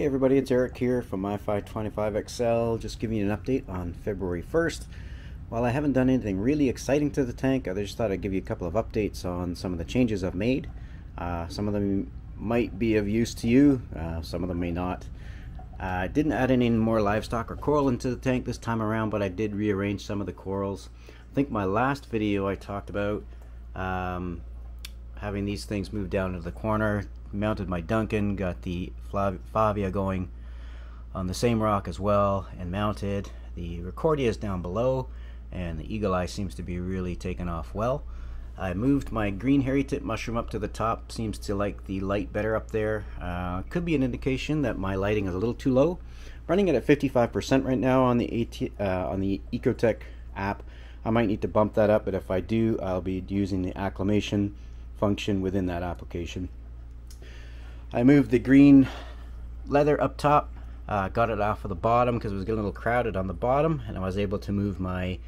Hey everybody, it's Eric here from my 525XL, just giving you an update on February 1st. While I haven't done anything really exciting to the tank, I just thought I'd give you a couple of updates on some of the changes I've made. Some of them might be of use to you, some of them may not. I didn't add any more livestock or coral into the tank this time around, but I did rearrange some of the corals. I think my last video I talked about having these things move down into the corner. Mounted my Duncan, got the Favia going on the same rock as well, and mounted. The Recordia is down below, and the Eagle Eye seems to be really taking off well. I moved my green hairy tip mushroom up to the top. Seems to like the light better up there. Could be an indication that my lighting is a little too low. Running it at 55% right now on the Ecotech app. I might need to bump that up, but if I do, I'll be using the acclimation function within that application. I moved the green leather up top, got it off of the bottom because it was getting a little crowded on the bottom, and I was able to move my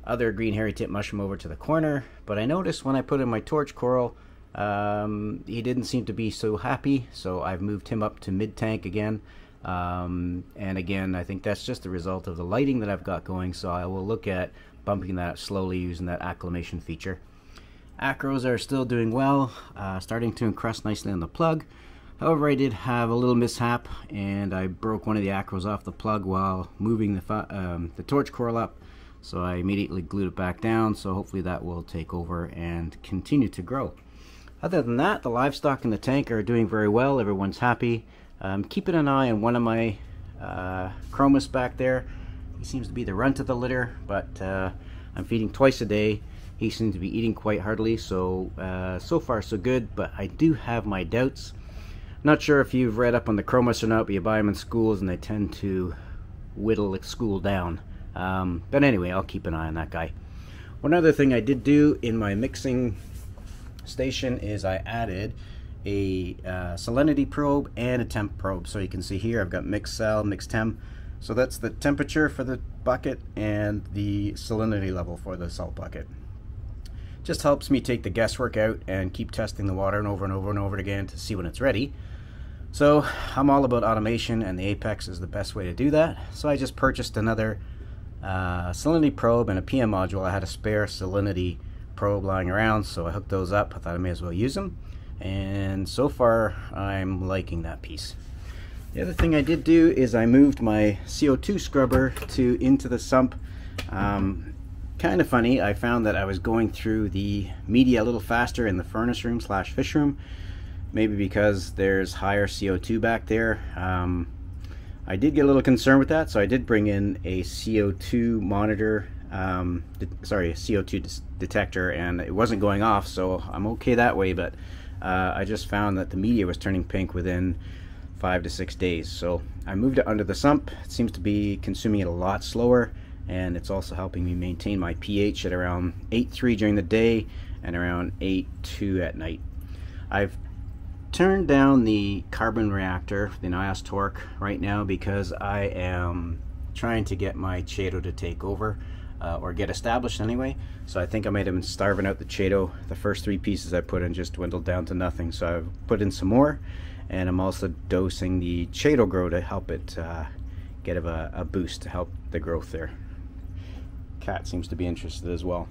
other green hairy tip mushroom over to the corner. But I noticed when I put in my torch coral, he didn't seem to be so happy, so I've moved him up to mid-tank again. And again, I think that's just the result of the lighting that I've got going, so I will look at bumping that up slowly using that acclimation feature. Acros are still doing well, starting to encrust nicely on the plug. However, I did have a little mishap, and I broke one of the acros off the plug while moving the torch coral up, so I immediately glued it back down, so hopefully that will take over and continue to grow. Other than that, the livestock in the tank are doing very well. Everyone's happy. Keeping an eye on one of my chromis back there. He seems to be the runt of the litter, but I'm feeding twice a day. He seems to be eating quite heartily, so so far so good, but I do have my doubts. Not sure if you've read up on the chromis or not, but you buy them in schools and they tend to whittle a school down. But anyway, I'll keep an eye on that guy. One other thing I did do in my mixing station is I added a salinity probe and a temp probe. So you can see here I've got mixed sal, mixed temp. So that's the temperature for the bucket and the salinity level for the salt bucket. Just helps me take the guesswork out and keep testing the water and over and over and over again to see when it's ready. So I'm all about automation, and the Apex is the best way to do that. So I just purchased another salinity probe and a PM module. I had a spare salinity probe lying around, so I hooked those up. I thought I may as well use them, and so far I'm liking that piece. The other thing I did do is I moved my CO2 scrubber into the sump. Kind of funny, I found that I was going through the media a little faster in the furnace room / fish room, maybe because there's higher CO2 back there. I did get a little concerned with that, so I did bring in a CO2 monitor, a CO2 detector, and it wasn't going off, so I'm okay that way, but I just found that the media was turning pink within 5 to 6 days. So I moved it under the sump. It seems to be consuming it a lot slower, and it's also helping me maintain my pH at around 8.3 during the day and around 8.2 at night. I've turned down the carbon reactor, the NIOS torque, right now because I am trying to get my Chaeto to take over, or get established anyway. So I think I might have been starving out the Chaeto. The first 3 pieces I put in just dwindled down to nothing, so I've put in some more, and I'm also dosing the Chaeto grow to help it get a boost to help the growth there. Cat seems to be interested as well.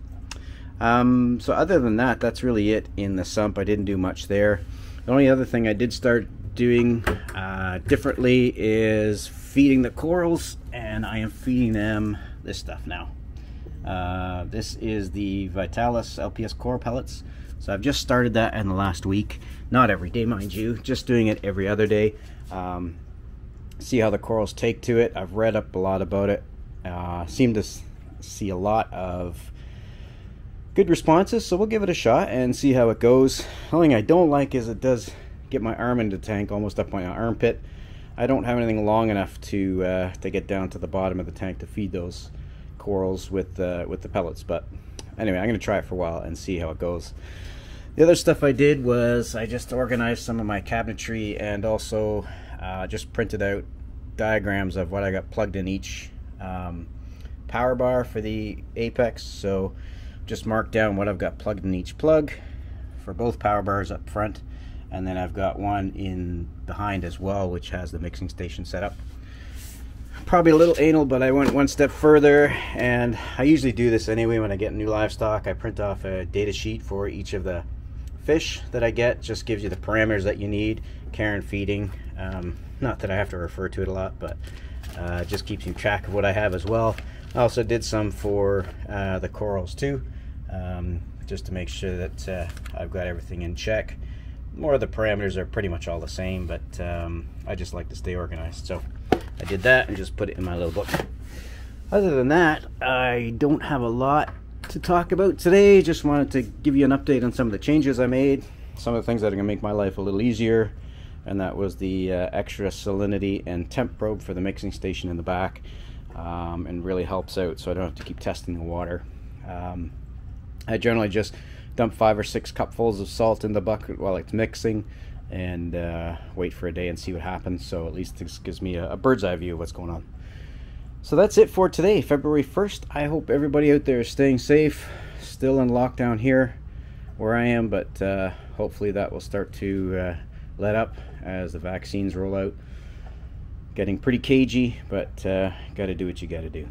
So other than that, that's really it in the sump. I didn't do much there. The only other thing I did start doing differently is feeding the corals, and I am feeding them this stuff now. This is the Vitalis LPS coral pellets. So I've just started that in the last week. Not every day, mind you, just doing it every other day. See how the corals take to it. I've read up a lot about it. Seem to see a lot of good responses, so we'll give it a shot and see how it goes. The only thing I don't like is it does get my arm into the tank, almost up my armpit. I don't have anything long enough to get down to the bottom of the tank to feed those corals with the pellets, but anyway, I'm going to try it for a while and see how it goes. The other stuff I did was I just organized some of my cabinetry, and also just printed out diagrams of what I got plugged in each power bar for the Apex. So just mark down what I've got plugged in each plug for both power bars up front, and then I've got one in behind as well, which has the mixing station set up. Probably a little anal, but I went one step further, and I usually do this anyway when I get new livestock. I print off a data sheet for each of the fish that I get. Just gives you the parameters that you need, care and feeding. Not that I have to refer to it a lot, but just keeps you track of what I have as well. I also did some for the corals too, just to make sure that I've got everything in check. More of the parameters are pretty much all the same, but I just like to stay organized. So I did that and just put it in my little book. Other than that, I don't have a lot to talk about today. Just wanted to give you an update on some of the changes I made, some of the things that are going to make my life a little easier, and that was the extra salinity and temp probe for the mixing station in the back, and really helps out so I don't have to keep testing the water. I generally just dump 5 or 6 cupfuls of salt in the bucket while it's mixing, and wait for a day and see what happens. So at least this gives me a bird's eye view of what's going on. So that's it for today, February 1st. I hope everybody out there is staying safe. Still in lockdown here where I am, but hopefully that will start to let up as the vaccines roll out. Getting pretty cagey, but gotta do what you gotta do.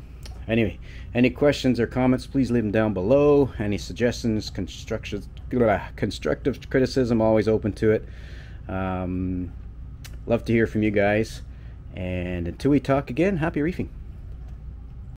Anyway, any questions or comments, please leave them down below. Any suggestions, constructive criticism, always open to it. Love to hear from you guys. And until we talk again, happy reefing.